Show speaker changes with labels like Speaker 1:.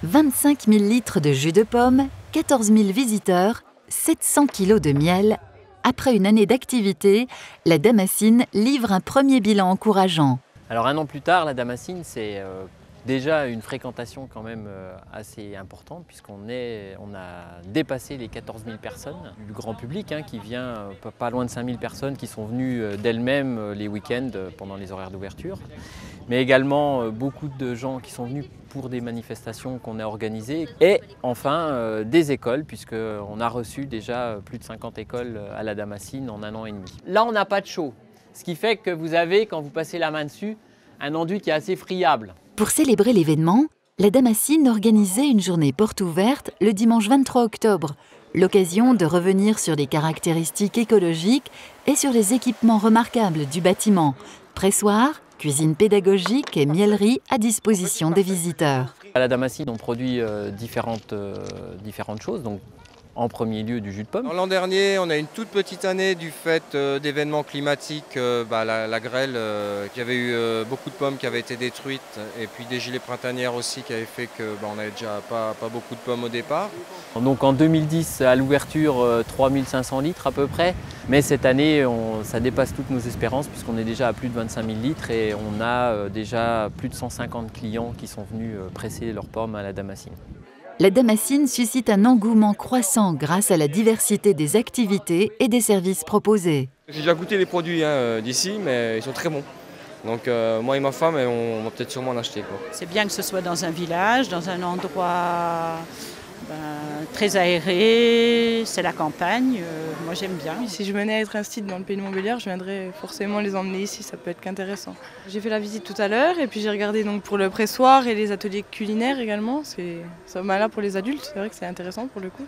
Speaker 1: 25 000 litres de jus de pomme, 14 000 visiteurs, 700 kilos de miel. Après une année d'activité, la Damascine livre un premier bilan encourageant.
Speaker 2: Alors un an plus tard, la Damascine, c'est déjà une fréquentation quand même assez importante puisqu'on a dépassé les 14 000 personnes du grand public qui vient, pas loin de 5 000 personnes qui sont venues d'elles-mêmes les week-ends pendant les horaires d'ouverture. Mais également beaucoup de gens qui sont venus pour des manifestations qu'on a organisées et enfin des écoles puisqu'on a reçu déjà plus de 50 écoles à la Damascine en un an et demi. Là on n'a pas de show, ce qui fait que vous avez, quand vous passez la main dessus, un enduit qui est assez friable.
Speaker 1: Pour célébrer l'événement, la Damascine organisait une journée porte ouverte le dimanche 23 octobre, l'occasion de revenir sur les caractéristiques écologiques et sur les équipements remarquables du bâtiment. Pressoir, cuisine pédagogique et miellerie à disposition des visiteurs.
Speaker 2: À la Damascine, on produit différentes choses. Donc, en premier lieu du jus de pomme.
Speaker 3: L'an dernier, on a une toute petite année du fait d'événements climatiques, la grêle, il y avait eu beaucoup de pommes qui avaient été détruites et puis des gelées printanières aussi qui avaient fait qu'on n'avait déjà pas beaucoup de pommes au départ.
Speaker 2: Donc en 2010, à l'ouverture, 3500 litres à peu près. Mais cette année, ça dépasse toutes nos espérances puisqu'on est déjà à plus de 25 000 litres et on a déjà plus de 150 clients qui sont venus presser leurs pommes à la Damascine.
Speaker 1: La Damascine suscite un engouement croissant grâce à la diversité des activités et des services proposés.
Speaker 3: J'ai déjà goûté les produits d'ici, mais ils sont très bons. Donc moi et ma femme, on va peut-être sûrement en acheter.
Speaker 4: C'est bien que ce soit dans un village, dans un endroit très aéré, c'est la campagne, moi j'aime bien.
Speaker 5: Si je venais à être inscrite dans le pays de Montbéliard, je viendrais forcément les emmener ici, ça peut être qu'intéressant. J'ai fait la visite tout à l'heure et puis j'ai regardé donc pour le pressoir et les ateliers culinaires également. Là pour les adultes, c'est vrai que c'est intéressant pour le coup.